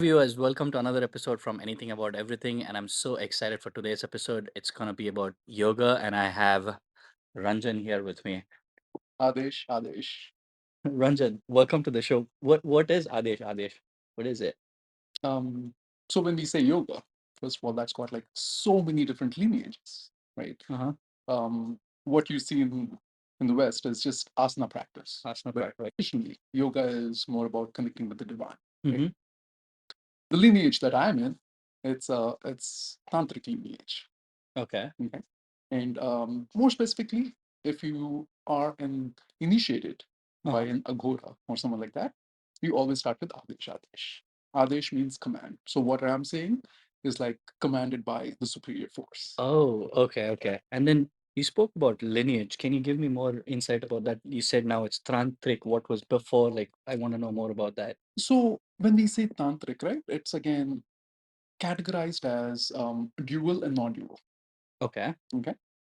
Viewers, welcome to another episode from Anything About Everything, and I'm so excited for today's episode. It's gonna be about yoga, and I have Ranjan here with me. Adesh. Ranjan, welcome to the show. What is Adesh? Adesh, what is it? Um, so when we say yoga, first of all, that's got like so many different lineages, right? Uh-huh. What you see in the West is just asana practice, Asana but practice. Right. traditionally, yoga is more about connecting with the divine. Right? Mm-hmm. The lineage that I'm in, it's tantric lineage. Okay. Okay, and more specifically, if you are initiated by Uh-huh. an agora or someone like that, you always start with Adesh. Adesh means command. So what I'm saying is like commanded by the superior force. Oh, okay. And then you spoke about lineage. Can you give me more insight about that? You said now it's tantric. What was before? Like, I want to know more about that. So when we say tantric, right, it's again categorized as dual and non-dual. Okay. Okay,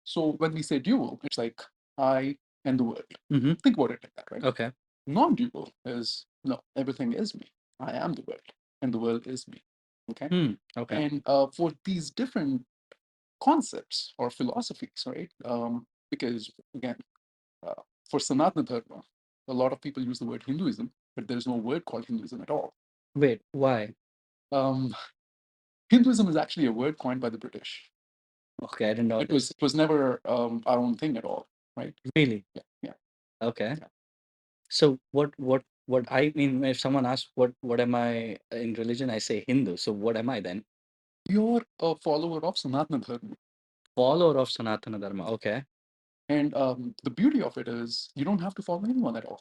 so when we say dual, it's like I and the world. Mm-hmm. Think about it like that, right? Okay. Non-dual is no, everything is me. I am the world, and the world is me. Okay, Okay. and for these different concepts or philosophies, right? Because again, uh, for Sanatana Dharma, a lot of people use the word Hinduism, but there's no word called Hinduism at all. Wait, why? Um, Hinduism is actually a word coined by the British. Okay, I didn't know It this. was never our own thing at all, right? Really? Yeah, yeah, Okay. yeah. So what I mean, if someone asks what am I in religion, I say Hindu. So what am I then? You're a follower of Sanatana Dharma. Follower of Sanatana Dharma. Okay. And the beauty of it is you don't have to follow anyone at all.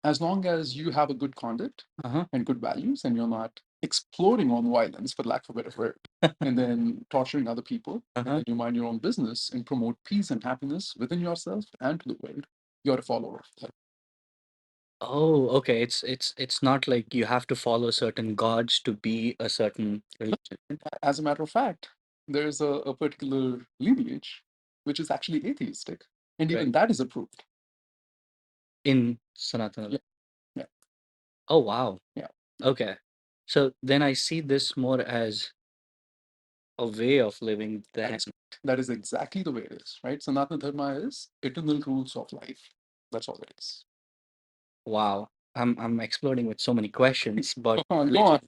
As long as you have a good conduct Uh-huh. and good values and you're not exploding on violence, for lack of a better word, and then torturing other people, and Uh-huh. then you mind your own business and promote peace and happiness within yourself and to the world, you're a follower of that. Oh, okay. It's not like you have to follow certain gods to be a certain religion. As a matter of fact, there's a particular lineage which is actually atheistic, and Right. even that is approved. In Sanatana Yeah, Dharma. yeah, Oh wow. yeah. Okay. So then I see this more as a way of living That than is that is exactly the way it is, right? Sanatana Dharma is eternal rules of life. That's all it is. wow. I'm exploding with so many questions, but Go on.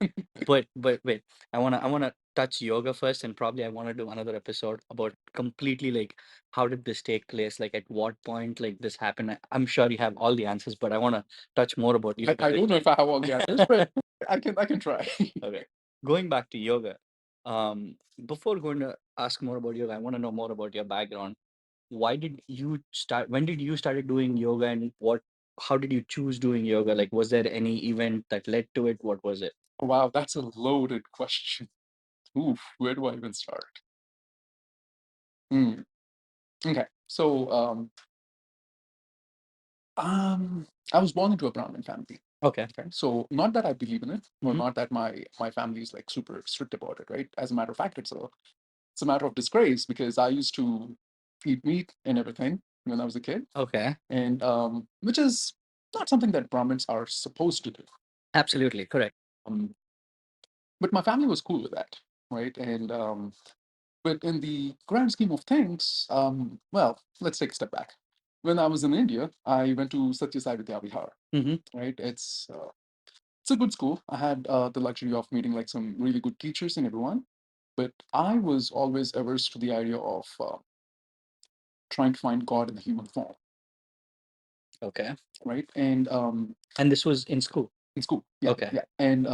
but wait, I wanna touch yoga first, and probably I wanna do another episode about completely like how did this take place, like at what point like this happened. I'm sure you have all the answers, but I wanna touch more about yoga. I don't know if I have all the answers, but I can try. Okay, going back to yoga. Before going to ask more about yoga, I want to know more about your background. Why did you start? When did you started doing yoga, and what? How did you choose doing yoga? Like, was there any event that led to it? What was it? Wow, that's a loaded question. Oof, where do I even start? Hmm. Okay, so I was born into a Brahmin family. Okay. Okay, so not that I believe in it, or Mm-hmm. not that my family is like super strict about it, right? As a matter of fact, it's a matter of disgrace because I used to eat meat and everything when I was a kid, Okay. and which is not something that Brahmins are supposed to do. Absolutely correct. Um, but my family was cool with that, right? And but in the grand scheme of things, well, let's take a step back. When I was in India, I went to Satya Sai Vidya Vihar, Mm-hmm. right? It's a good school. I had the luxury of meeting like some really good teachers and everyone, but I was always averse to the idea of trying to find God in the human form, Okay. right? And And this was in school. in school, yeah, Okay. yeah. And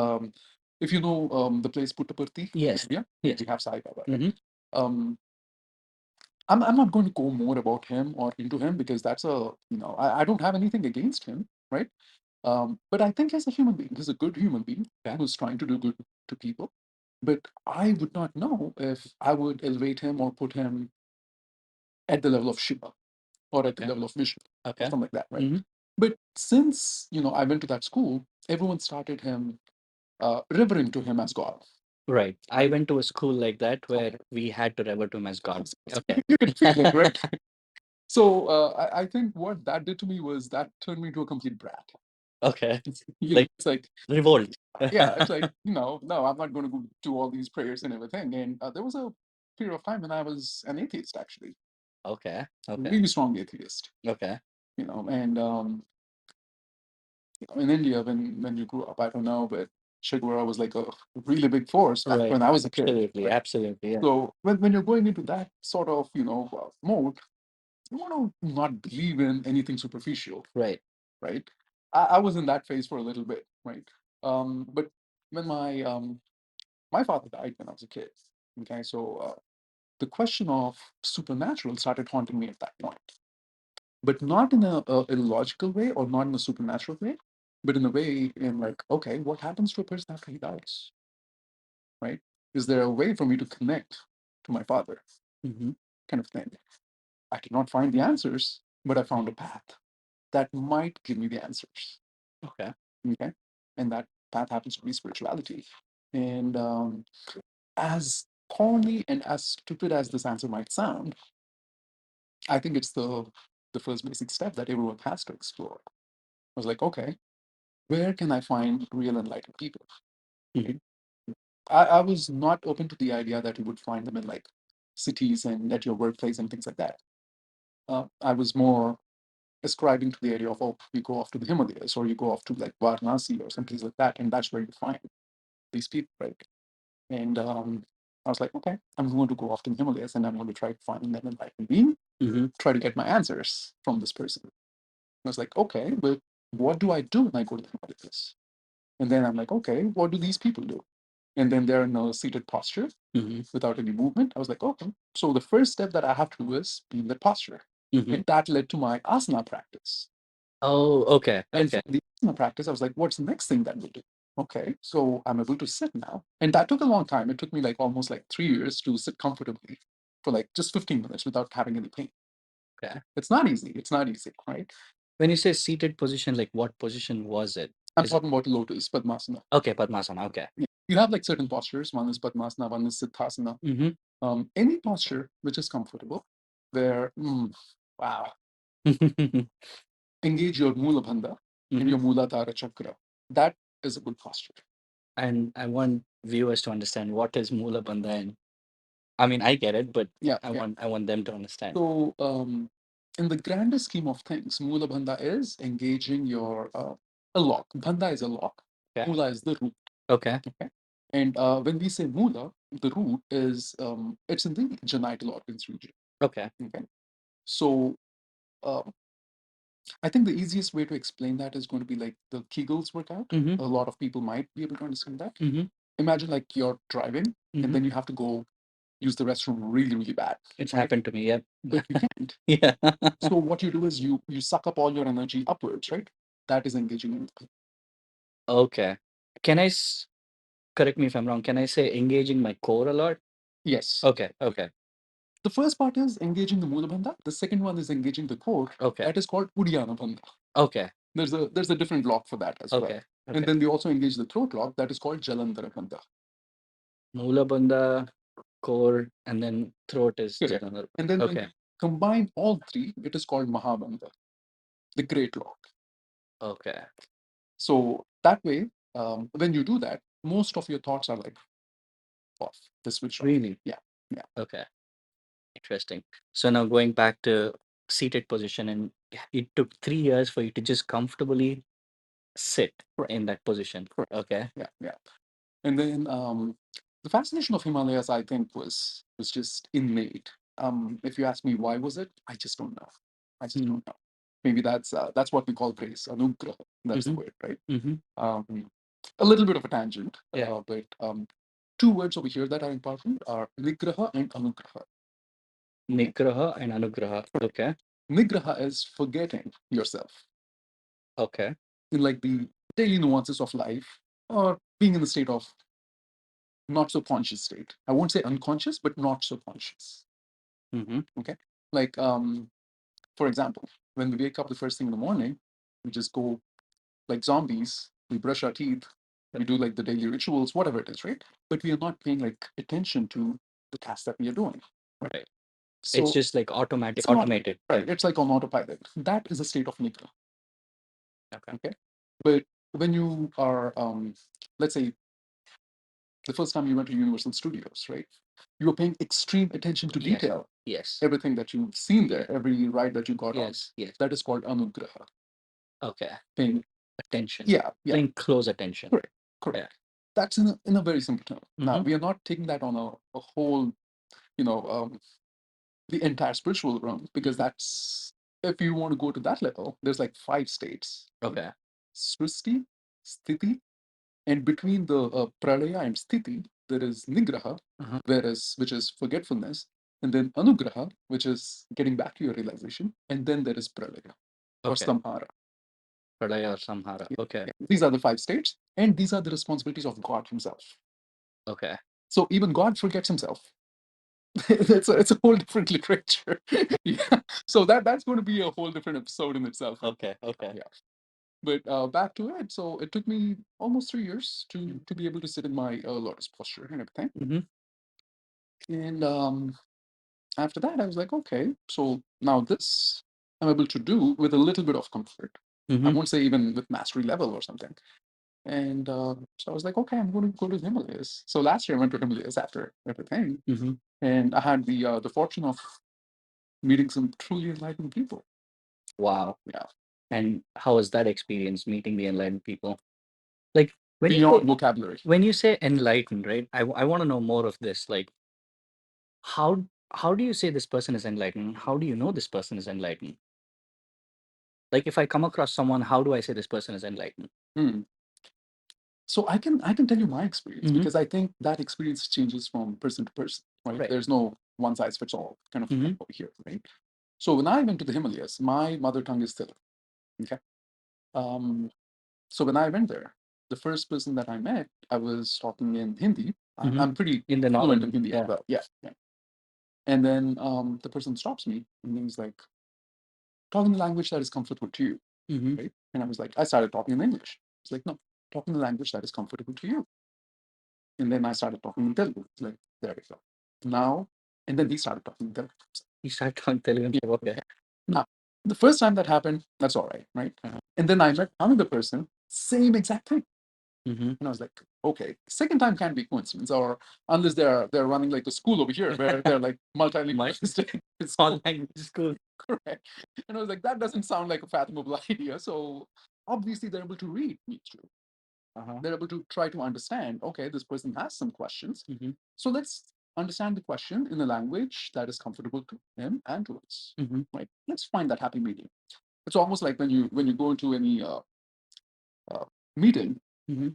if you know the place Puttaparthi, Yes. yeah, Yes. we have Sai Baba, right? Mm-hmm. Um, I'm not going to go more about him or into him because that's I don't have anything against him, right? But I think as a human being, he's a good human being Okay. who's trying to do good to people. But I would not know if I would elevate him or put him at the level of Shiva or at the Okay. level of Vishnu or Okay. something like that, right? Mm-hmm. But since I went to that school, everyone started him revering to him as God, Right. I right? went to a school like that where Okay, we had to revert to him as God. Okay. you can feel it, right? So I think what that did to me was that turned me into a complete brat. Okay. Like It's like, revolt. yeah, it's like, no, I'm not going to go do all these prayers and everything. And there was a period of time when I was an atheist, actually, Okay. Okay. really strong atheist, Okay. and in India, when you grew up, I don't know, but Che Guevara was like a really big force back Right. when I was a kid, Absolutely. right? Absolutely. Yeah. So when you're going into that sort of mode, you want to not believe in anything superficial, Right. right? I was in that phase for a little bit, right? But when my father died when I was a kid, okay, so the question of supernatural started haunting me at that point, but not in a illogical way or not in a supernatural way, but in a way in like, okay, what happens to a person after he dies, right? Is there a way for me to connect to my father, Mm-hmm. kind of thing? I did not find the answers, but I found a path that might give me the answers. Okay. Okay. And that path happens to be spirituality. And as corny and as stupid as this answer might sound, I think it's the first basic step that everyone has to explore. I was like, okay, where can I find real enlightened people? Mm-hmm. I was not open to the idea that you would find them in like cities and at your workplace and things like that. I was more ascribing to the idea of, oh, you go off to the Himalayas or you go off to like Varanasi or someplace like that, and that's where you find these people, right? And I was like, okay, I'm going to go off to the Himalayas and I'm going to try to find an enlightened being, Mm-hmm. try to get my answers from this person. I was like, okay, but what do I do when I go to the Himalayas? And then I'm like, okay, what do these people do? And then they're in a seated posture Mm-hmm. without any movement. I was like, okay, so the first step that I have to do is be in that posture. Mm-hmm. And that led to my asana practice. Oh, okay. And Okay. from the asana practice, I was like, what's the next thing that we'll do? Okay, so I'm able to sit now. And that took a long time. It took me like almost like 3 years to sit comfortably for like just 15 minutes without having any pain. Okay. It's not easy. It's not easy, right? When you say seated position, like what position was it? I'm Is it talking about lotus, Padmasana. okay, Padmasana? Okay. Yeah. You have like certain postures. One is Padmasana, one is Siddhasana. Mm-hmm. Any posture which is comfortable, where, wow, engage your Mula Bandha and Mm-hmm. your Muladhara Chakra. That is a good posture. And I want viewers to understand what is Mula Bandha, and I mean I get it, but Yeah, I yeah. want them to understand. So, in the grander scheme of things, Mula Bandha is engaging your a lock. Bandha is a lock. Okay. Mula is the root. Okay. Okay. And when we say Mula, the root is it's in the genital organs region. Okay. Okay. So uh, I think the easiest way to explain that is going to be like the Kegels workout. Mm-hmm. A lot of people might be able to understand that. Mm-hmm. Imagine like you're driving Mm-hmm. and then you have to go use the restroom really, really bad, It's right? happened to me. Yep. But you can't. Yeah. So what you do is you suck up all your energy upwards, right? That is engaging in. Okay. Can I correct me if I'm wrong? Can I say engaging my core a lot? Yes. Okay. Okay. The first part is engaging the Mula Bandha. The second one is engaging the core. Okay. That is called Uddiyana Bandha. Okay. There's a different lock for that as well. Okay. And Okay. then they also engage the throat lock. That is called Jalandhara Bandha. Mula Bandha, core, and then throat is Correct. another. And then when Okay. you combine all three, it is called Mahabandha, the great lock. Okay. So that way, when you do that, most of your thoughts are like off. They switch off. Really? Yeah. Yeah. Okay. Interesting. So now going back to seated position, and it took 3 years for you to just comfortably sit Correct. in that position. Correct. Okay. Yeah. Yeah. And then the fascination of Himalayas, I think, was just innate. If you ask me why was it, I just don't know. I just Mm-hmm. don't know. Maybe that's what we call praise, anugraha. That's the word, right? Mm-hmm. Um, a little bit of a tangent, Yeah. but two words over here that are important are nigraha and anugraha. Okay? Nigraha and Anugraha. Okay. Nigraha is forgetting yourself Okay. in like the daily nuances of life or being in the state of not so conscious state. I won't say unconscious, but not so conscious. Mm-hmm. Okay. Like, for example, when we wake up the first thing in the morning, we just go like zombies, we brush our teeth, we do like the daily rituals, whatever it is, right? But we are not paying like attention to the task that we are doing. Right. Right. It's So just like automatic, it's not automated. right. It's like on autopilot. That is a state of nigra. Okay. Okay. But when you are, let's say, the first time you went to Universal Studios, right? You were paying extreme attention to Yes. detail. Yes. Everything that you've seen there, every ride that you got on, Yes. Yes. that is called anugraha. Okay. Paying, Attention. yeah, yeah, Paying close attention. correct, Yeah. correct. That's in a very simple term. Now, Mm-hmm. we are not taking that on a whole, you know, the entire spiritual realm, because that's, if you want to go to that level, there's like 5 states. Okay. Srishti, Sthiti, and between the pralaya and sthiti, there is nigraha, Uh-huh. which is forgetfulness, and then anugraha, which is getting back to your realization, and then there is pralaya or Okay. samhara. Pradaya or Samhara. Yeah, Okay. yeah. These are the 5 states, and these are the responsibilities of God Himself. Okay. So even God forgets Himself. It's a whole different literature. Yeah. So that's going to be a whole different episode in itself. Okay. Okay. Yeah. But back to it. So it took me almost 3 years to be able to sit in my lotus posture and everything. Mm-hmm. And after that, I was like, okay, so now this I'm able to do with a little bit of comfort. I Mm-hmm. won't say even with mastery level or something. And so I was like, okay, I'm going to go to the Himalayas. So last year I went to Himalayas after everything, Mm-hmm. and I had the fortune of meeting some truly enlightened people. Wow. Yeah, And how was that experience meeting the enlightened people? Like when you beyond say, vocabulary. when you say enlightened, right? I want to know more of this. Like how how do you say this person is enlightened? How do you know this person is enlightened? Like if I come across someone, how do I say this person is enlightened? Hmm. So I can tell you my experience, Mm-hmm. because I think that experience changes from person to person, right? Right. There's no one size fits all kind of Mm-hmm. thing over here, right? So when I went to the Himalayas, my mother tongue is Telugu. Okay. Um, so when I went there, the first person that I met, I was talking in Hindi. Mm-hmm. I'm pretty In the fluent in northern, Hindi as yeah. well. Yeah, yeah. And then the person stops me and he's like, talk in the language that is comfortable to you, Mm-hmm. right? And I was like, I started talking in English. It's like, no, talk in the language that is comfortable to you. And then I started talking in Telugu. It's like, there we go. Now, and then he started talking in Telugu. You start talking Telugu. Yeah, Okay. yeah. Now, the first time that happened, that's all right? Uh-huh. And then I met another person, same exact thing. Mm-hmm. And I was like, okay, second time can't be coincidence, or unless they're running like a school over here where they're like multilingualistic. It's All language school. correct. And I was like, that doesn't sound like a fathomable idea. So obviously they're able to read me through. Uh-huh. They're able to try to understand, okay, this person has some questions. Mm-hmm. So let's understand the question in a language that is comfortable to them and to us. Mm-hmm. Right? Let's find that happy medium. It's almost like when you go into any uh, meeting, Mm-hmm.